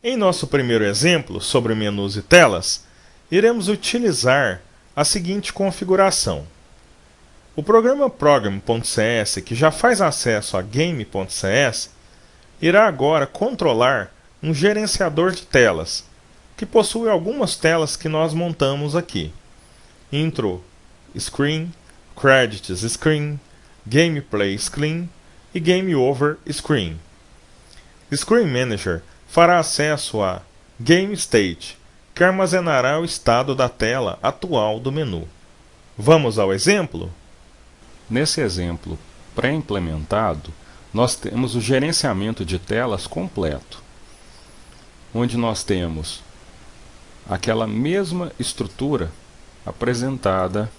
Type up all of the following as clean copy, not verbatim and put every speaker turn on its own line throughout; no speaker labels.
Em nosso primeiro exemplo sobre menus e telas, iremos utilizar a seguinte configuração. O programa Program.cs, que já faz acesso a Game.cs, irá agora controlar um gerenciador de telas, que possui algumas telas que nós montamos aqui. Intro Screen, Credits Screen, Gameplay Screen e Game Over Screen. Screen Manager fará acesso a Game State, que armazenará o estado da tela atual do menu. Vamos ao exemplo?
Nesse exemplo pré-implementado, nós temos o gerenciamento de telas completo, onde nós temos aquela mesma estrutura apresentada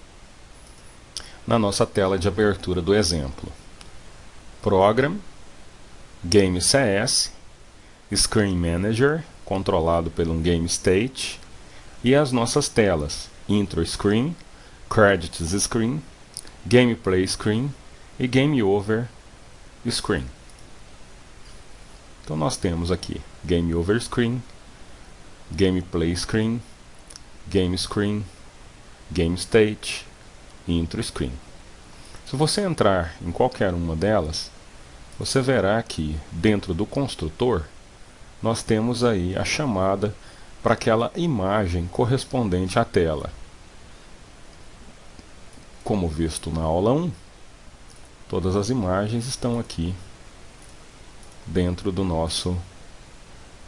na nossa tela de abertura do exemplo. Program, Game CS, Screen Manager, controlado pelo Game State, e as nossas telas Intro Screen, Credits Screen, Gameplay Screen e Game Over Screen. Então nós temos aqui Game Over Screen, Gameplay Screen, Game Screen, Game State e Intro Screen. Se você entrar em qualquer uma delas, você verá que dentro do construtor nós temos aí a chamada para aquela imagem correspondente à tela. Como visto na aula 1, todas as imagens estão aqui dentro do nosso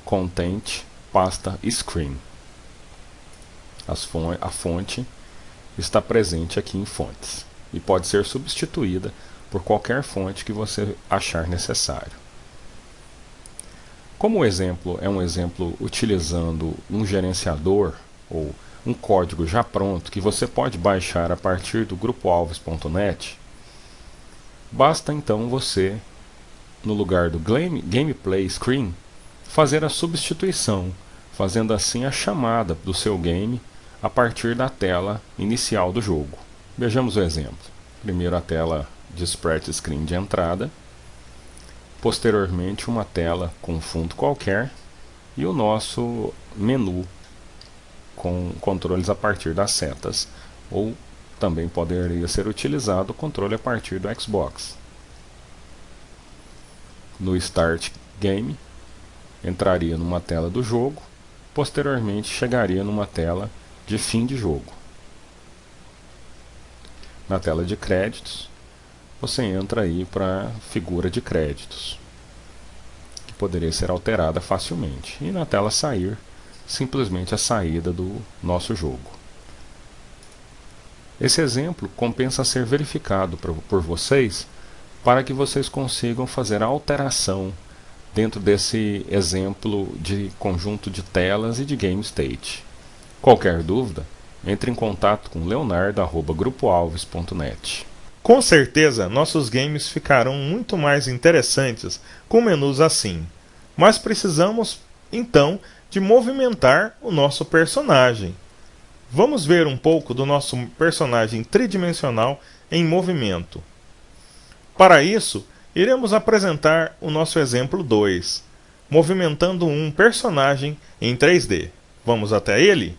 Content pasta Screen. A fonte está presente aqui em fontes e pode ser substituída por qualquer fonte que você achar necessário. Como o exemplo é um exemplo utilizando um gerenciador ou um código já pronto que você pode baixar a partir do grupoalves.net, basta então você, no lugar do Gameplay Screen, fazer a substituição, fazendo assim a chamada do seu game a partir da tela inicial do jogo. Vejamos o exemplo. Primeiro a tela de Spread Screen de entrada, posteriormente uma tela com fundo qualquer e o nosso menu com controles a partir das setas, ou também poderia ser utilizado o controle a partir do Xbox. No Start Game, entraria numa tela do jogo, posteriormente chegaria numa tela de fim de jogo. Na tela de créditos, você entra aí para a figura de créditos, que poderia ser alterada facilmente. E na tela sair, simplesmente a saída do nosso jogo. Esse exemplo compensa ser verificado por vocês para que vocês consigam fazer a alteração dentro desse exemplo de conjunto de telas e de Game State. Qualquer dúvida, entre em contato com leonardo@grupoalves.net.
Com certeza, nossos games ficarão muito mais interessantes com menus assim, mas precisamos, então, de movimentar o nosso personagem. Vamos ver um pouco do nosso personagem tridimensional em movimento. Para isso, iremos apresentar o nosso exemplo 2, movimentando um personagem em 3D. Vamos até ele?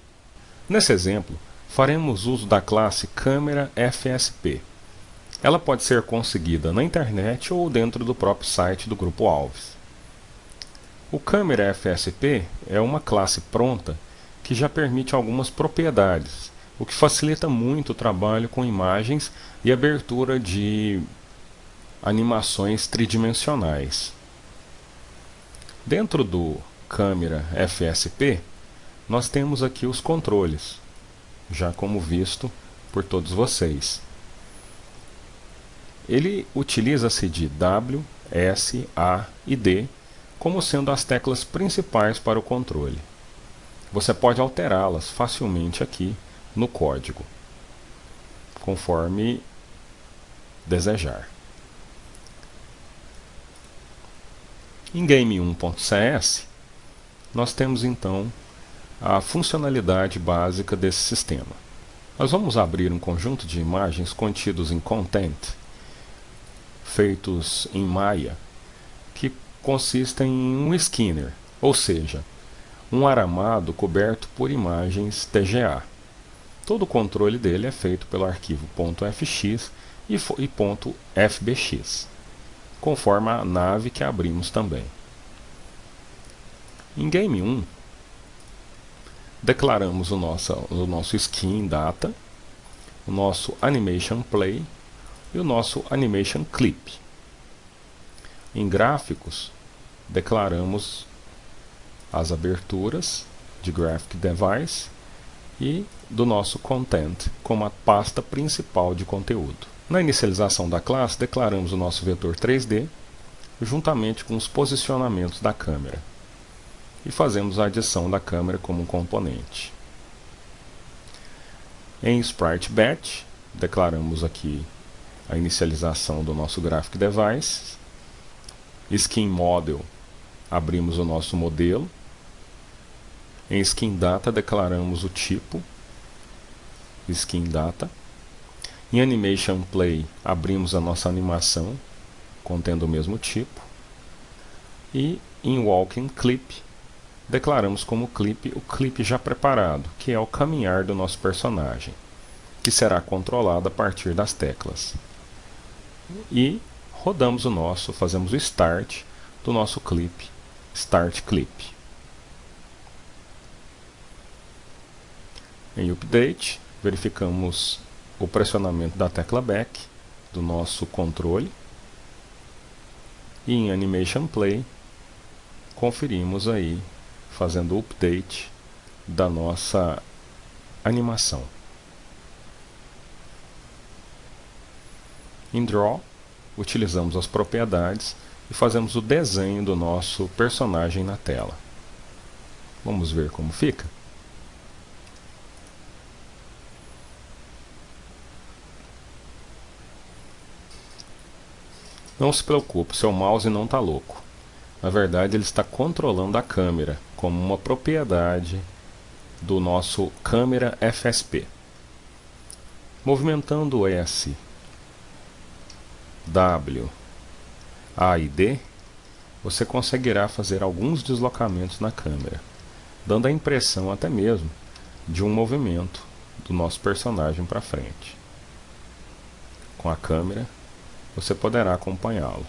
Nesse exemplo, faremos uso da classe Câmera FSP. Ela pode ser conseguida na internet ou dentro do próprio site do Grupo Alves. O Câmera FSP é uma classe pronta que já permite algumas propriedades, o que facilita muito o trabalho com imagens e abertura de animações tridimensionais. Dentro do Câmera FSP, nós temos aqui os controles, já como visto por todos vocês. Ele utiliza-se de W, S, A e D como sendo as teclas principais para o controle. Você pode alterá-las facilmente aqui no código, conforme desejar. Em Game1.cs, nós temos então a funcionalidade básica desse sistema. Nós vamos abrir um conjunto de imagens contidos em Content, feitos em Maya, que consistem em um skinner, ou seja, um aramado coberto por imagens TGA. Todo o controle dele é feito pelo arquivo .fx e .fbx, conforme a nave que abrimos também. Em Game 1, declaramos o nosso Skin Data, o nosso Animation Play e o nosso Animation Clip. Em Gráficos, declaramos as aberturas de Graphic Device e do nosso Content como a pasta principal de conteúdo. Na inicialização da classe, declaramos o nosso vetor 3D juntamente com os posicionamentos da câmera e fazemos a adição da câmera como um componente. Em Sprite Batch, declaramos aqui a inicialização do nosso Graphic Device. Skin Model, abrimos o nosso modelo. Em Skin Data, declaramos o tipo Skin Data. Em Animation Play, abrimos a nossa animação contendo o mesmo tipo. E em Walking Clip, declaramos como clipe o clipe já preparado, que é o caminhar do nosso personagem, que será controlado a partir das teclas. E rodamos fazemos o start do nosso clipe, Start Clip. Em Update, verificamos o pressionamento da tecla Back do nosso controle. E em Animation Play, conferimos aí, fazendo o update da nossa animação. Em Draw, utilizamos as propriedades e fazemos o desenho do nosso personagem na tela. Vamos ver como fica? Não se preocupe, seu mouse não está louco. Na verdade, ele está controlando a câmera como uma propriedade do nosso câmera FSP. Movimentando o S, W, A e D, você conseguirá fazer alguns deslocamentos na câmera, dando a impressão até mesmo de um movimento do nosso personagem para frente. Com a câmera, você poderá acompanhá-lo.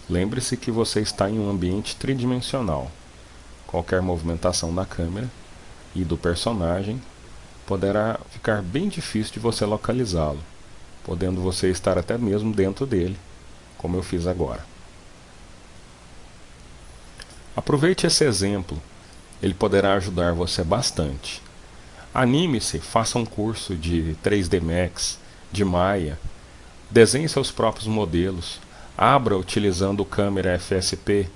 Lembre-se que você está em um ambiente tridimensional. Qualquer movimentação da câmera e do personagem poderá ficar bem difícil de você localizá-lo, podendo você estar até mesmo dentro dele, como eu fiz agora. Aproveite esse exemplo, ele poderá ajudar você bastante. Anime-se, faça um curso de 3D Max, de Maya, desenhe seus próprios modelos, abra utilizando o câmera FSP,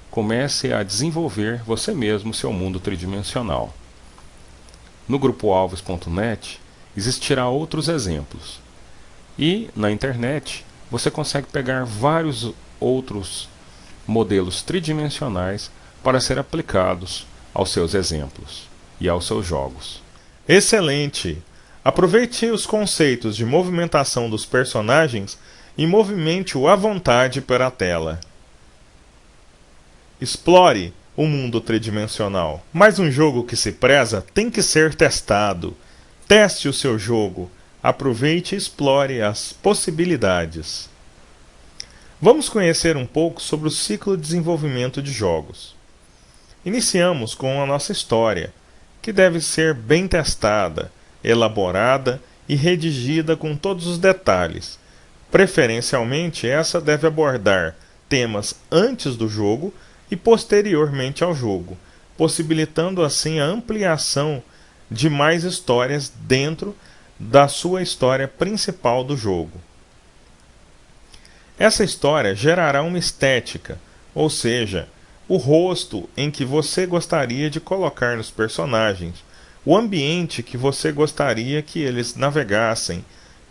comece a desenvolver você mesmo seu mundo tridimensional. No grupo alves.net existirá outros exemplos. E na internet você consegue pegar vários outros modelos tridimensionais para ser aplicados aos seus exemplos e aos seus jogos.
Excelente! Aproveite os conceitos de movimentação dos personagens e movimente-o à vontade para a tela. Explore o mundo tridimensional. Mas um jogo que se preza tem que ser testado. Teste o seu jogo. Aproveite e explore as possibilidades. Vamos conhecer um pouco sobre o ciclo de desenvolvimento de jogos. Iniciamos com a nossa história, que deve ser bem testada, elaborada e redigida com todos os detalhes. Preferencialmente, essa deve abordar temas antes do jogo e posteriormente ao jogo, possibilitando assim a ampliação de mais histórias dentro da sua história principal do jogo. Essa história gerará uma estética, ou seja, o rosto em que você gostaria de colocar nos personagens, o ambiente que você gostaria que eles navegassem,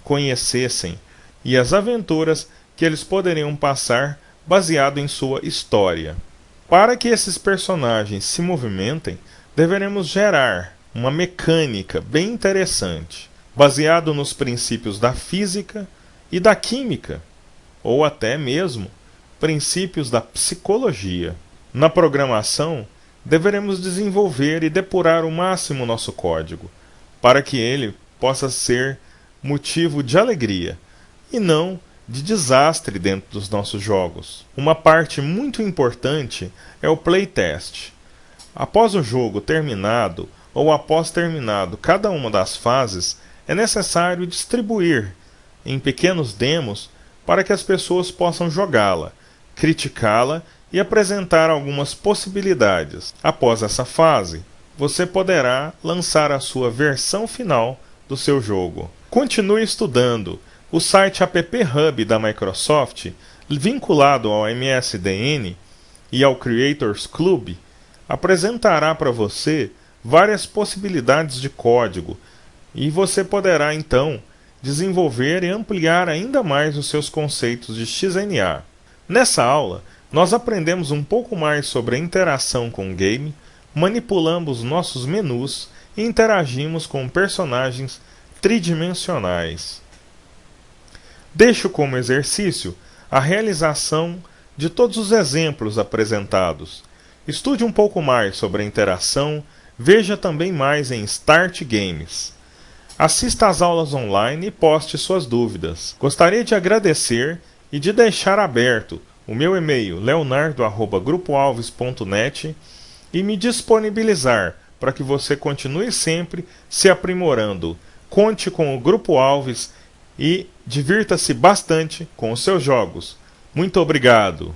conhecessem, e as aventuras que eles poderiam passar baseado em sua história. Para que esses personagens se movimentem, deveremos gerar uma mecânica bem interessante, baseado nos princípios da física e da química. ou até mesmo princípios da psicologia. Na programação, deveremos desenvolver e depurar ao máximo nosso código, para que ele possa ser motivo de alegria e não de desastre dentro dos nossos jogos. Uma parte muito importante é o playtest. Após o jogo terminado ou após terminado cada uma das fases, é necessário distribuir em pequenos demos para que as pessoas possam jogá-la, criticá-la e apresentar algumas possibilidades. Após essa fase, você poderá lançar a sua versão final do seu jogo. Continue estudando. O site App Hub da Microsoft, vinculado ao MSDN e ao Creators Club, apresentará para você várias possibilidades de código e você poderá então desenvolver e ampliar ainda mais os seus conceitos de XNA. Nessa aula, nós aprendemos um pouco mais sobre a interação com o game, manipulamos nossos menus e interagimos com personagens tridimensionais. Deixo como exercício a realização de todos os exemplos apresentados. Estude um pouco mais sobre a interação, veja também mais em Start Games. Assista às aulas online e poste suas dúvidas. Gostaria de agradecer e de deixar aberto o meu e-mail leonardo@grupoalves.net e me disponibilizar para que você continue sempre se aprimorando. Conte com o Grupo Alves e divirta-se bastante com os seus jogos. Muito obrigado!